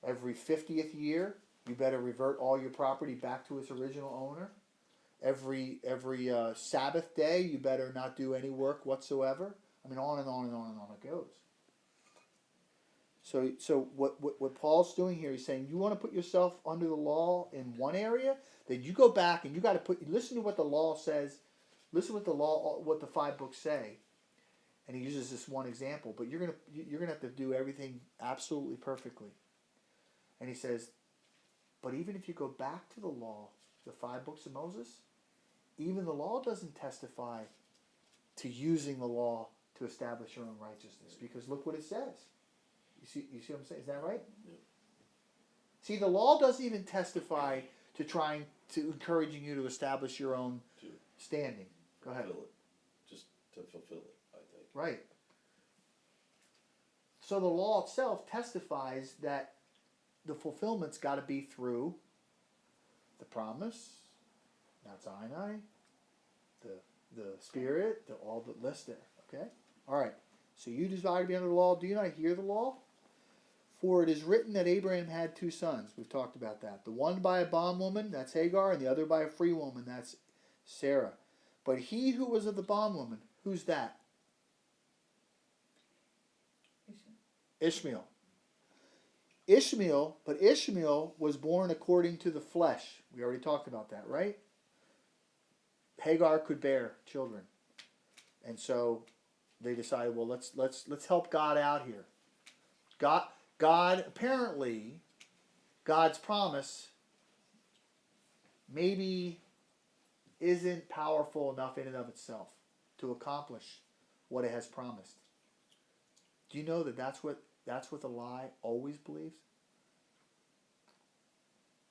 Every 50th year, You better revert all your property back to its original owner. Every Sabbath day, you better not do any work whatsoever. I mean, on and on and on and on it goes. So what Paul's doing here, he's saying, you want to put yourself under the law in one area, then you go back and you got to listen to what the law says, listen what the 5 books say, and he uses this one example, but you're gonna have to do everything absolutely perfectly. And he says, but even if you go back to the law, the 5 books of Moses, even the law doesn't testify to using the law to establish your own righteousness, because look what it says. You see what I'm saying? Is that right? Yeah. See, the law doesn't even testify to trying to encouraging you to establish your own standing. Go ahead. Fulfill it. Just to fulfill it, I think. Right. So the law itself testifies that the fulfillment's got to be through the promise, Mount Sinai, the Spirit, all the list there. Okay? All right. So you desire to be under the law. Do you not hear the law? For it is written that Abraham had 2 sons. We've talked about that. The one by a bondwoman, that's Hagar, and the other by a free woman, that's Sarah. But he who was of the bondwoman, who's that? Ishmael. But Ishmael was born according to the flesh. We already talked about that, right? Hagar could bear children. And so they decided, well, let's help God out here. God apparently, God's promise maybe isn't powerful enough in and of itself to accomplish what it has promised. Do you know that's what the lie always believes?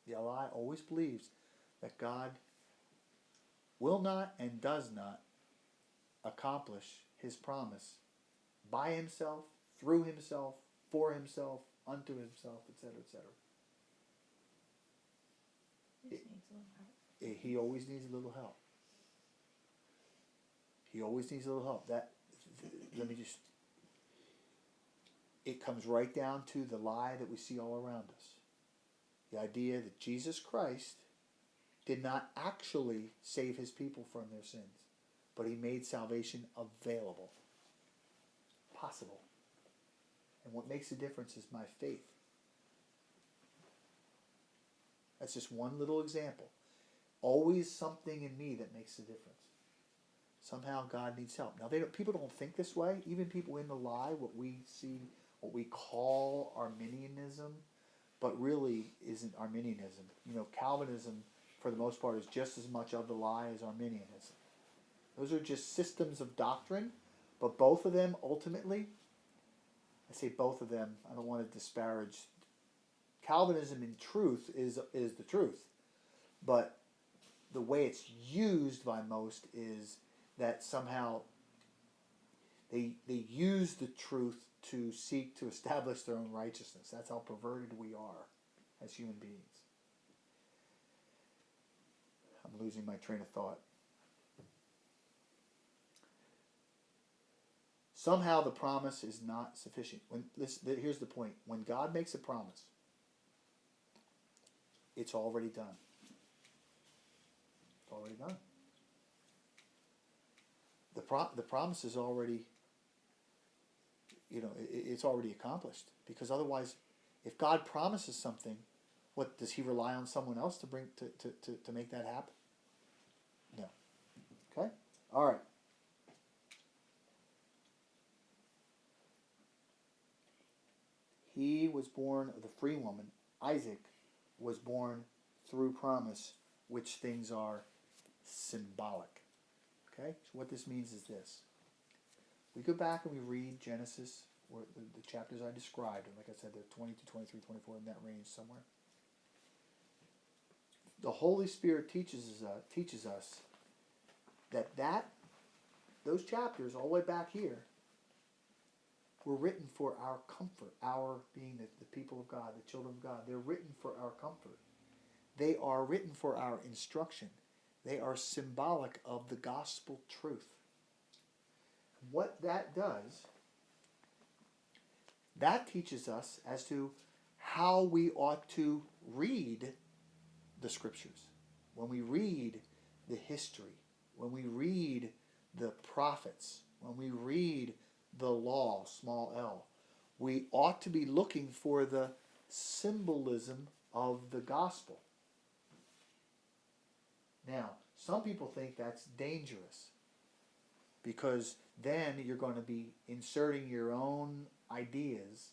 The lie always believes that God will not and does not accomplish his promise by himself, through himself, for himself, unto himself, etc., etc. He always needs a little help. He always needs a little help. It comes right down to the lie that we see all around us. The idea that Jesus Christ did not actually save his people from their sins, but he made salvation available, possible. And what makes the difference is my faith. That's just one little example. Always something in me that makes the difference. Somehow God needs help. Now people don't think this way. Even people in the lie, what we call Arminianism, but really isn't Arminianism. Calvinism, for the most part, is just as much of the lie as Arminianism. Those are just systems of doctrine, but both of them ultimately, I say both of them, I don't want to disparage. Calvinism in truth is the truth, but the way it's used by most is that somehow they use the truth to seek to establish their own righteousness. That's how perverted we are as human beings. I'm losing my train of thought. Somehow the promise is not sufficient. Here's the point. When God makes a promise, it's already done. It's already done. The promise is already, it's already accomplished. Because otherwise, if God promises something, what, does he rely on someone else to bring to make that happen? No. Okay? All right. He was born of the free woman. Isaac was born through promise, which things are symbolic. Okay? So what this means is this. We go back and we read Genesis, or the chapters I described, and like I said, they're 22, 23, 24, in that range somewhere. The Holy Spirit teaches us that those chapters, all the way back here, were written for our comfort, our being the people of God, the children of God. They're written for our comfort. They are written for our instruction. They are symbolic of the gospel truth. What that does, that teaches us as to how we ought to read the scriptures. When we read the history, when we read the prophets, when we read the law, small l, we ought to be looking for the symbolism of the gospel. Now, some people think that's dangerous because then you're going to be inserting your own ideas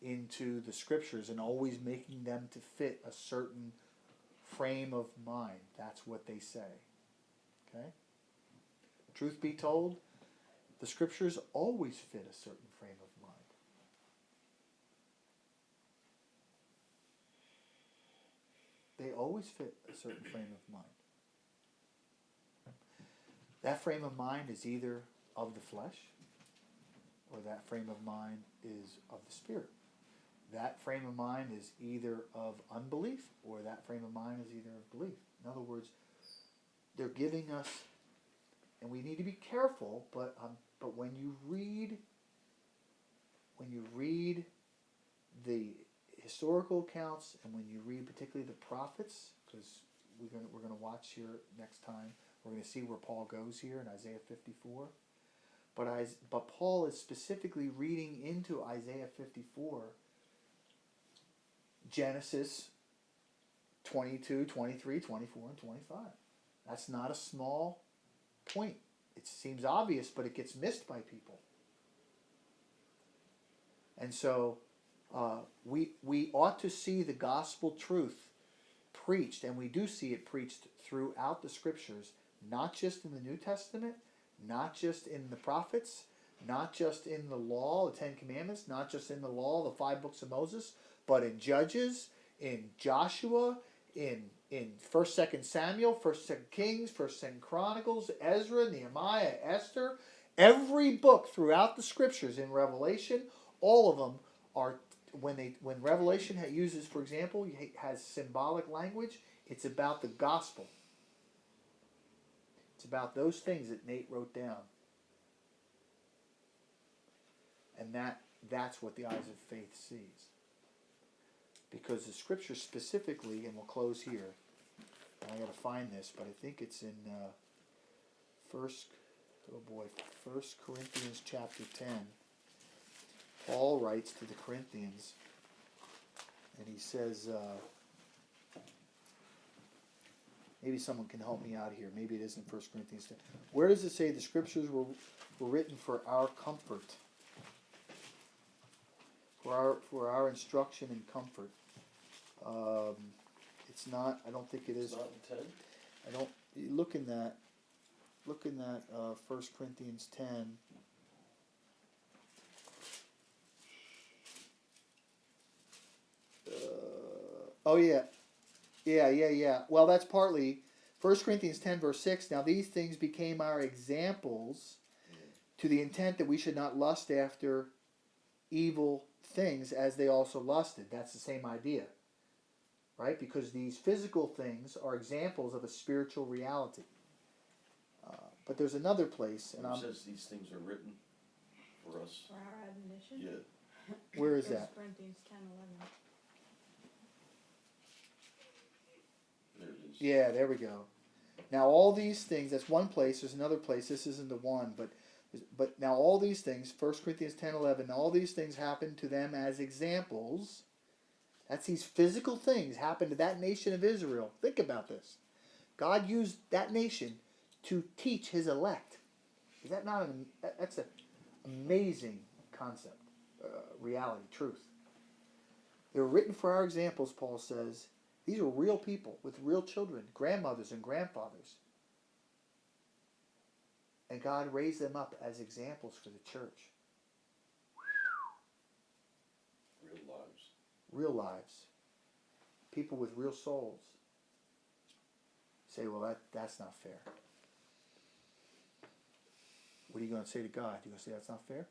into the scriptures and always making them to fit a certain frame of mind. That's what they say. Okay? Truth be told, the scriptures always fit a certain frame of mind. They always fit a certain frame of mind. That frame of mind is either of the flesh or that frame of mind is of the spirit. That frame of mind is either of unbelief or that frame of mind is either of belief. In other words, they're giving us, and we need to be careful, but when you read the historical accounts and when you read particularly the prophets, because we're gonna watch here next time, we're going to see where Paul goes here in Isaiah 54. But Paul is specifically reading into Isaiah 54 Genesis 22, 23, 24, and 25. That's not a small point. It seems obvious, but it gets missed by people. And so we ought to see the gospel truth preached, and we do see it preached throughout the scriptures, not just in the New Testament, not just in the prophets, not just in the law, the Ten Commandments, not just in the law, the 5 books of Moses, but in Judges, in Joshua, in 1st, 2nd Samuel, 1st, 2nd Kings, 1st, 2nd Chronicles, Ezra, Nehemiah, Esther. Every book throughout the scriptures in Revelation, all of them are, when Revelation uses, for example, has symbolic language, it's about the gospel. It's about those things that Nate wrote down. And that's what the eyes of faith sees. Because the scripture specifically, and we'll close here, and I got to find this, but I think it's in 1 Corinthians chapter 10. Paul writes to the Corinthians, and he says, maybe someone can help me out here. Maybe it isn't 1 Corinthians 10. Where does it say the scriptures were written for our comfort? For our instruction and comfort. It's not, I don't think it is. It's not in 10? I don't, look in that 1 Corinthians 10. Oh yeah. Well, that's partly 1 Corinthians 10 verse 6. Now these things became our examples to the intent that we should not lust after evil things as they also lusted. That's the same idea. Right? Because these physical things are examples of a spiritual reality. But there's another place, and It says these things are written for us. For our admonition? Yeah. Where is that? 1 Corinthians 10:11. There it is. Yeah, there we go. Now all these things, that's one place, there's another place, this isn't the one, but now all these things, 1 Corinthians 10:11, all these things happen to them as examples. That's these physical things happen to that nation of Israel. Think about this. God used that nation to teach his elect. Is that not that's an amazing concept, reality, truth. They were written for our examples, Paul says. These are real people with real children, grandmothers and grandfathers. And God raised them up as examples for the church. Real lives. Real lives. People with real souls. Say, well, that's not fair. What are you going to say to God? You're going to say that's not fair?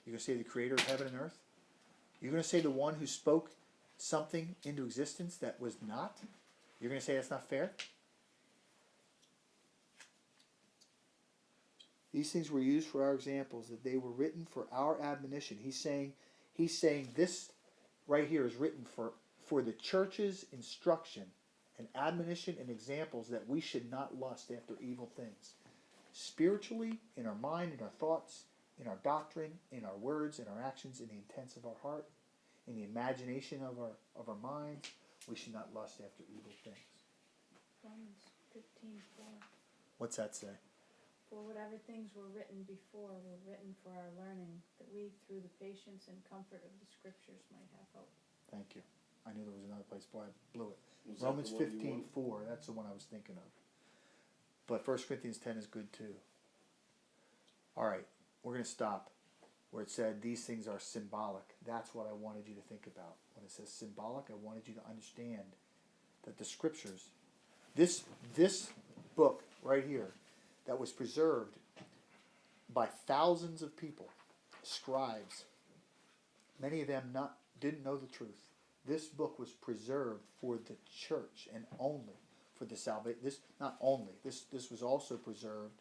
You're going to say the creator of heaven and earth? You're going to say the one who spoke something into existence that was not? You're going to say that's not fair? These things were used for our examples, that they were written for our admonition. He's saying this right here is written for the church's instruction and admonition and examples that we should not lust after evil things. Spiritually, in our mind, in our thoughts, in our doctrine, in our words, in our actions, in the intents of our heart, in the imagination of our minds, we should not lust after evil things. Romans 15:4. What's that say? For whatever things were written before were written for our learning, that we, through the patience and comfort of the Scriptures, might have hope. Thank you. I knew there was another place, boy, I blew it. Was that Romans the one you 15:4, that's the one I was thinking of. But 1 Corinthians 10 is good too. Alright, we're going to stop where it said these things are symbolic. That's what I wanted you to think about. When it says symbolic, I wanted you to understand that the scriptures, this book right here, that was preserved by thousands of people, scribes, many of them didn't know the truth. This book was preserved for the church and only for the salvation. This was also preserved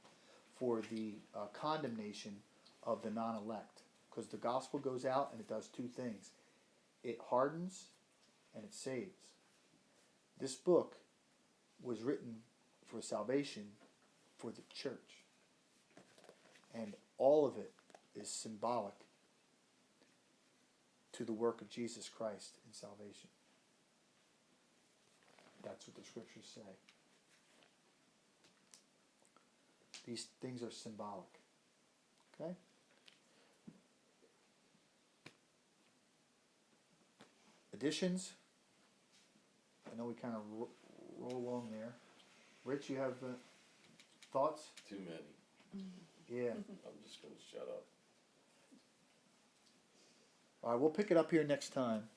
for the condemnation of the non-elect, because the gospel goes out and it does two things: it hardens and it saves. This book was written for salvation for the church, and all of it is symbolic to the work of Jesus Christ in salvation. That's what the scriptures say. These things are symbolic. Okay? Additions? I know we kind of roll along there. Rich, you have thoughts? Too many. Yeah. I'm just gonna shut up. All right, we'll pick it up here next time.